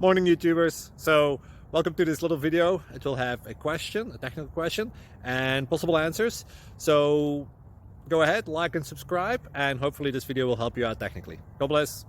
Morning YouTubers. So welcome to this little video. It will have a question, a technical question, and possible answers. So go ahead, like and subscribe, and hopefully this video will help you out technically. God bless.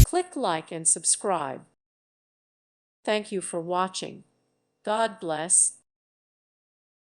Click like and subscribe. Thank you for watching. God bless.